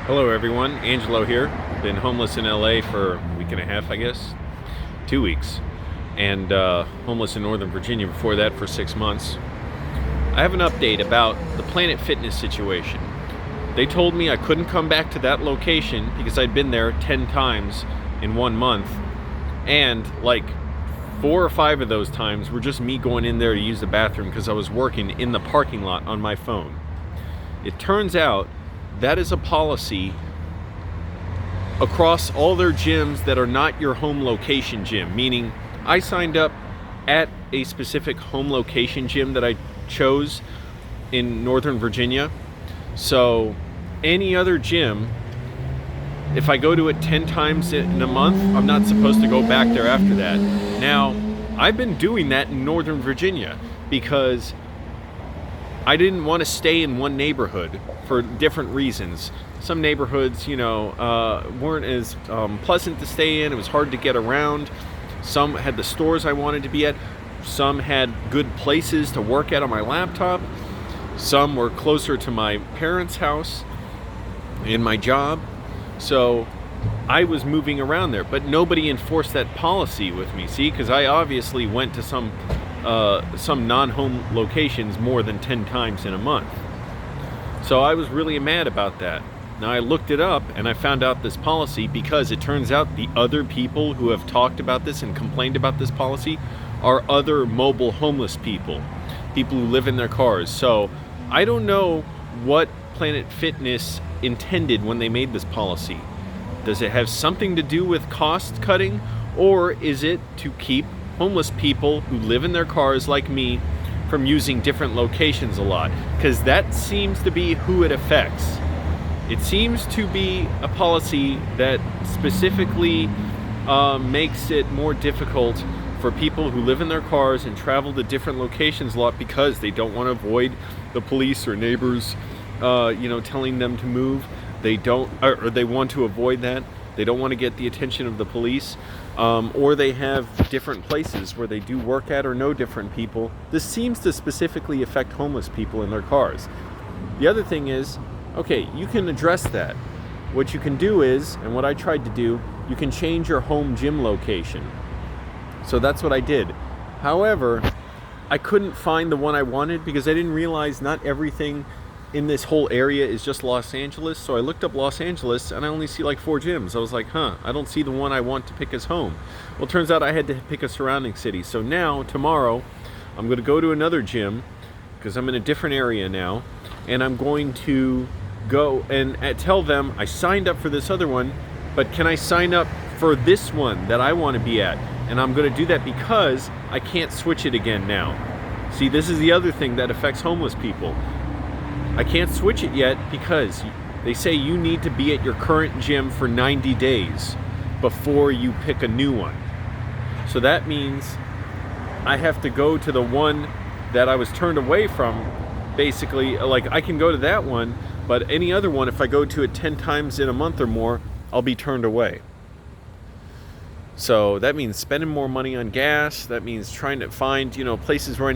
Hello everyone, Angelo here. Been homeless in LA for a week and a half, I guess. 2 weeks. And homeless in Northern Virginia before that for 6 months. I have an update about the Planet Fitness situation. They told me I couldn't come back to that location because I'd been there 10 times in 1 month. And like 4 or 5 of those times were just me going in there to use the bathroom because I was working in the parking lot on my phone. It turns out that is a policy across all their gyms that are not your home location gym, meaning I signed up at a specific home location gym that I chose in Northern Virginia. So any other gym, if I go to it 10 times in a month, I'm not supposed to go back there after that. Now, I've been doing that in Northern Virginia because I didn't want to stay in one neighborhood for different reasons. Some neighborhoods, weren't as pleasant to stay in. It was hard to get around. Some had the stores I wanted to be at. Some had good places to work at on my laptop. Some were closer to my parents' house in my job. So I was moving around there, but nobody enforced that policy with me. See, because I obviously went to some non-home locations more than 10 times in a month. So I was really mad about that. Now I looked it up and I found out this policy because it turns out the other people who have talked about this and complained about this policy are other mobile homeless people who live in their cars. So I don't know what Planet Fitness intended when they made this policy. Does it have something to do with cost cutting, or is it to keep homeless people who live in their cars like me from using different locations a lot? Because that seems to be who it affects. It seems to be a policy that specifically makes it more difficult for people who live in their cars and travel to different locations a lot because they don't want to avoid the police or neighbors telling them to move. They don't, or they want to avoid that. They don't want to get the attention of the police. Or they have different places where they do work at or know different people. This seems to specifically affect homeless people in their cars. The other thing is, okay, you can address that. What you can do is, and what I tried to do, you can change your home gym location. So that's what I did. However, I couldn't find the one I wanted because I didn't realize not everything in this whole area is just Los Angeles. So I looked up Los Angeles and I only see like 4 gyms. I was like, I don't see the one I want to pick as home. Well, it turns out I had to pick a surrounding city. So now, tomorrow, I'm going to go to another gym because I'm in a different area now. And I'm going to go and tell them I signed up for this other one, but can I sign up for this one that I want to be at? And I'm going to do that because I can't switch it again now. See, this is the other thing that affects homeless people. I can't switch it yet because they say you need to be at your current gym for 90 days before you pick a new one. So that means I have to go to the one that I was turned away from. Basically, like, I can go to that one, but any other one, if I go to it 10 times in a month or more, I'll be turned away. So that means spending more money on gas. That means trying to find, places where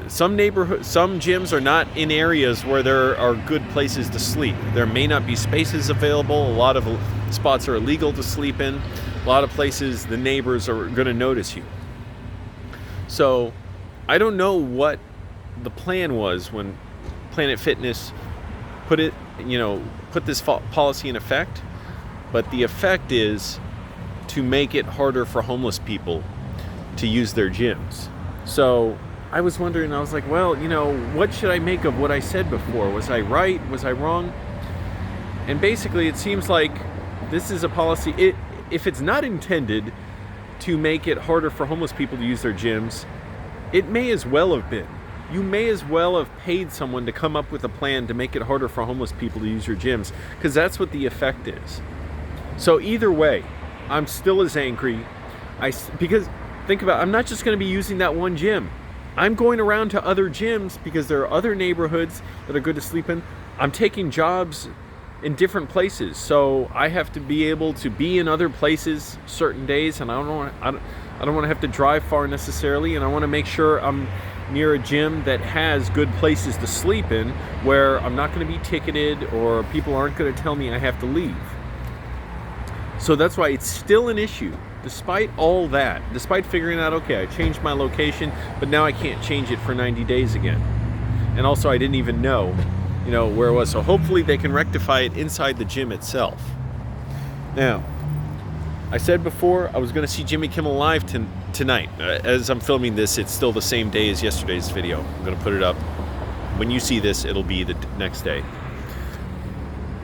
some gyms are not in areas where there are good places to sleep. There may not be spaces available. A lot of spots are illegal to sleep in. A lot of places, the neighbors are going to notice you. So I don't know what the plan was when Planet Fitness put this policy in effect, but the effect is to make it harder for homeless people to use their gyms. So I was wondering, I was like, well, what should I make of what I said before? Was I right? Was I wrong? And basically, it seems like this is a policy, if it's not intended to make it harder for homeless people to use their gyms, it may as well have been. You may as well have paid someone to come up with a plan to make it harder for homeless people to use your gyms, because that's what the effect is. So either way, I'm still as angry. Because think about it, I'm not just going to be using that one gym. I'm going around to other gyms because there are other neighborhoods that are good to sleep in. I'm taking jobs in different places, so I have to be able to be in other places certain days, and I don't want to have to drive far necessarily, and I want to make sure I'm near a gym that has good places to sleep in, where I'm not going to be ticketed or people aren't going to tell me I have to leave. So that's why it's still an issue, despite all that, despite figuring out, okay, I changed my location, but now I can't change it for 90 days again. And also I didn't even know, where it was. So hopefully they can rectify it inside the gym itself. Now, I said before I was going to see Jimmy Kimmel Live tonight. As I'm filming this, it's still the same day as yesterday's video. I'm going to put it up. When you see this, it'll be the next day.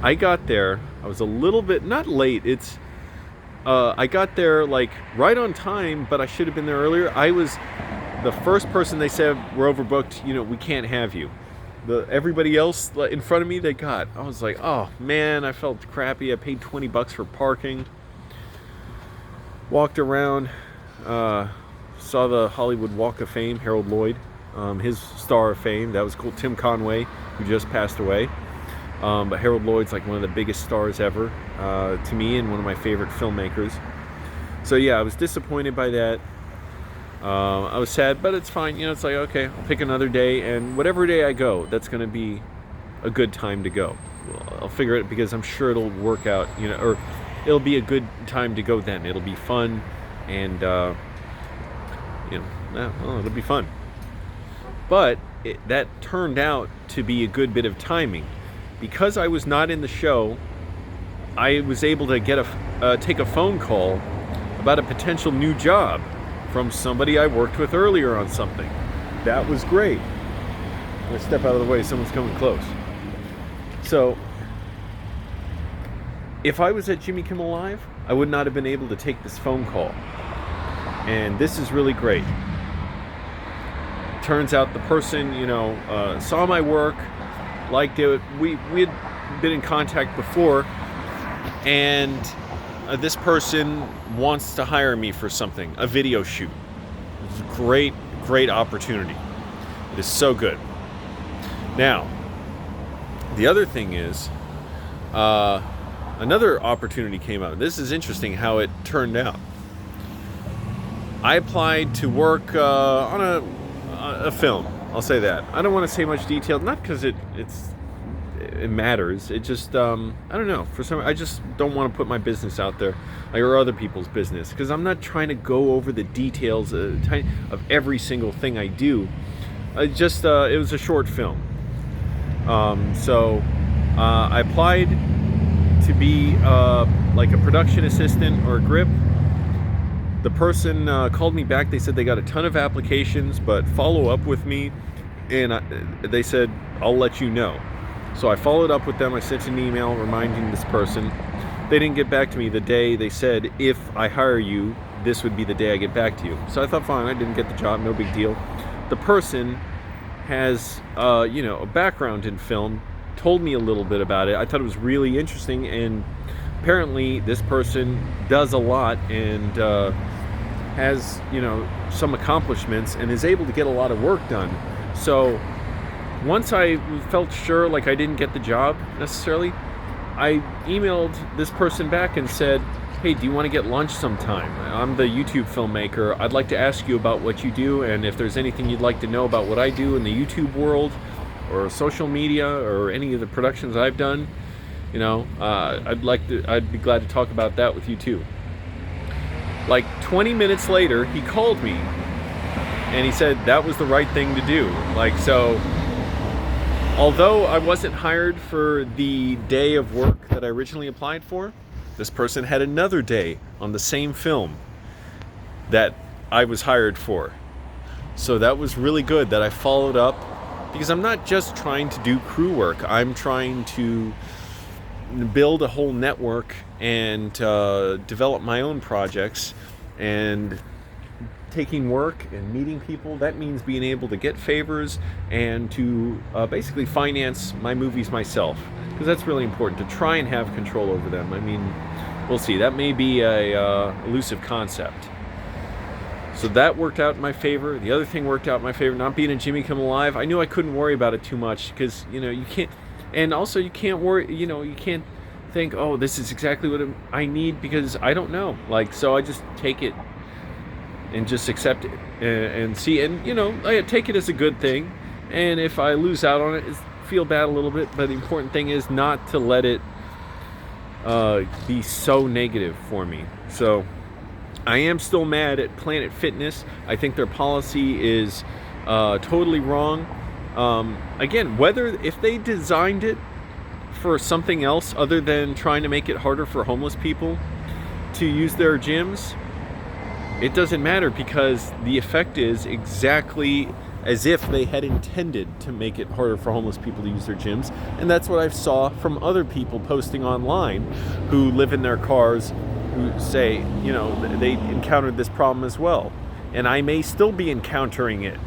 I got there. I was a little bit, not late. I got there like right on time, but I should have been there earlier. I was the first person they said, we're overbooked. We can't have you. Everybody else in front of me, they got. I was like, oh man, I felt crappy. I paid $20 for parking. Walked around, saw the Hollywood Walk of Fame, Harold Lloyd, his Star of Fame. That was cool. Tim Conway, who just passed away. But Harold Lloyd's like one of the biggest stars ever to me, and one of my favorite filmmakers. So yeah, I was disappointed by that. I was sad, but it's fine. It's like, okay, I'll pick another day, and whatever day I go, that's going to be a good time to go. I'll figure it, because I'm sure it'll work out, or it'll be a good time to go then. It'll be fun, and, it'll be fun. But that turned out to be a good bit of timing. Because I was not in the show, I was able to take a phone call about a potential new job from somebody I worked with earlier on something. That was great. I'm gonna step out of the way, someone's coming close. So, if I was at Jimmy Kimmel Live, I would not have been able to take this phone call. And this is really great. Turns out the person, saw my work, liked it. We had been in contact before, and this person wants to hire me for something, a video shoot. It's a great opportunity. It is so good. Now, the other thing is, another opportunity came out. This is interesting how it turned out. I applied to work on a film. I'll say that. I don't want to say much detail, not because it matters. It just, I don't know. I just don't want to put my business out there, or other people's business, because I'm not trying to go over the details of every single thing I do. It was a short film. So I applied to be like a production assistant or a grip. The person called me back. They said they got a ton of applications, but follow up with me. And they said, I'll let you know. So I followed up with them. I sent an email reminding this person. They didn't get back to me the day they said, if I hire you, this would be the day I get back to you. So I thought, fine, I didn't get the job, no big deal. The person has, a background in film, told me a little bit about it. I thought it was really interesting, and apparently this person does a lot and has, some accomplishments and is able to get a lot of work done. So once I felt sure like I didn't get the job necessarily, I emailed this person back and said, hey, do you want to get lunch sometime? I'm the YouTube filmmaker. I'd like to ask you about what you do, and if there's anything you'd like to know about what I do in the YouTube world or social media or any of the productions I've done, I'd be glad to talk about that with you too. Like 20 minutes later, he called me and he said that was the right thing to do. So although I wasn't hired for the day of work that I originally applied for, this person had another day on the same film that I was hired for. So that was really good that I followed up, because I'm not just trying to do crew work. I'm trying to build a whole network and develop my own projects, and taking work and meeting people. That means being able to get favors and to basically finance my movies myself, because that's really important, to try and have control over them. I mean, we'll see. That may be a elusive concept. So that worked out in my favor. The other thing worked out in my favor, not being in Jimmy Kimmel Live. I knew I couldn't worry about it too much, because you can't, and also you can't worry. You can't think, oh, this is exactly what I need, because I don't know. So I just take it and just accept it and see, and I take it as a good thing. And if I lose out on it, feel bad a little bit, but the important thing is not to let it be so negative for me. So I am still mad at Planet Fitness. I think their policy is totally wrong. Again, if they designed it for something else other than trying to make it harder for homeless people to use their gyms, it doesn't matter, because the effect is exactly as if they had intended to make it harder for homeless people to use their gyms. And that's what I saw from other people posting online who live in their cars, who say, they encountered this problem as well. And I may still be encountering it,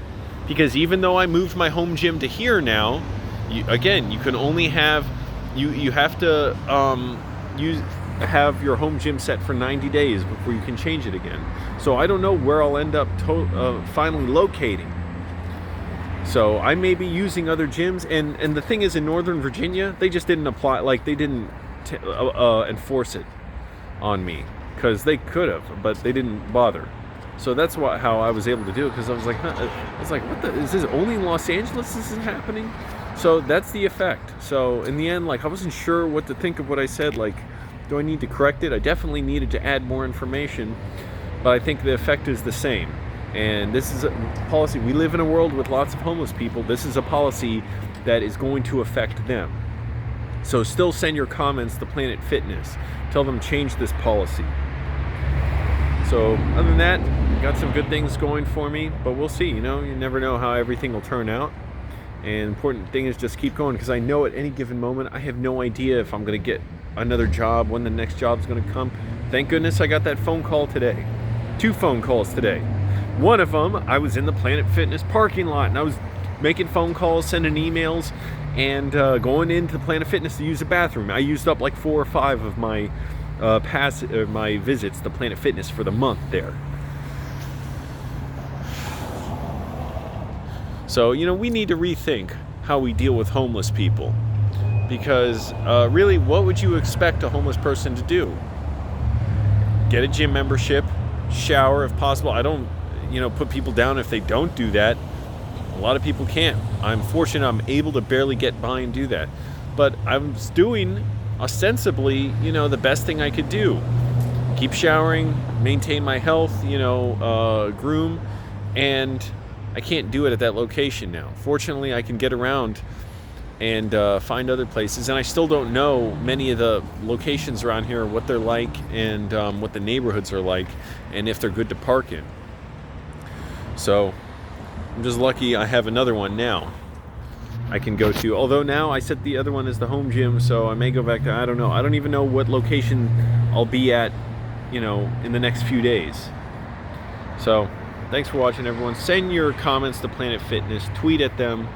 because even though I moved my home gym to here now, you can only have, you have to have your home gym set for 90 days before you can change it again. So I don't know where I'll end up finally locating. So I may be using other gyms, and the thing is, in Northern Virginia, they just didn't apply, like they didn't enforce it on me, because they could have, but they didn't bother. So that's how I was able to do it, because I was like, what is this only in Los Angeles this is happening? So that's the effect. So in the end, I wasn't sure what to think of what I said. Do I need to correct it? I definitely needed to add more information, but I think the effect is the same. And this is a policy. We live in a world with lots of homeless people. This is a policy that is going to affect them. So still send your comments to Planet Fitness. Tell them change this policy. So other than that, got some good things going for me, but we'll see. You never know how everything will turn out. And the important thing is just keep going, because I know at any given moment, I have no idea if I'm going to get another job, when the next job is going to come. Thank goodness I got that phone call today. 2 phone calls today. One of them, I was in the Planet Fitness parking lot, and I was making phone calls, sending emails, and going into Planet Fitness to use the bathroom. I used up 4 or 5 of my my visits to Planet Fitness for the month there. So, we need to rethink how we deal with homeless people, because really, what would you expect a homeless person to do? Get a gym membership, shower if possible. I don't put people down if they don't do that. A lot of people can't. I'm fortunate I'm able to barely get by and do that. But I'm doing ostensibly, the best thing I could do. Keep showering, maintain my health, groom, and I can't do it at that location now. Fortunately, I can get around and find other places, and I still don't know many of the locations around here, what they're like, and what the neighborhoods are like, and if they're good to park in. So I'm just lucky I have another one now I can go to. Although now I set the other one as the home gym, so I may go back to, I don't know. I don't even know what location I'll be at, in the next few days. So thanks for watching, everyone. Send your comments to Planet Fitness. Tweet at them.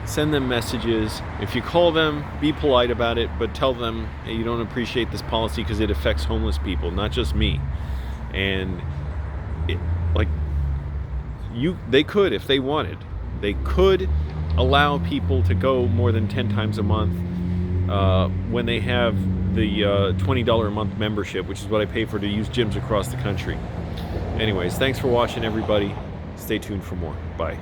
Send them messages. If you call them, be polite about it, but tell them, hey, you don't appreciate this policy because it affects homeless people, not just me. And they could, if they wanted, they could allow people to go more than 10 times a month when they have the $20 a month membership, which is what I pay for to use gyms across the country. Anyways, thanks for watching, everybody. Stay tuned for more. Bye.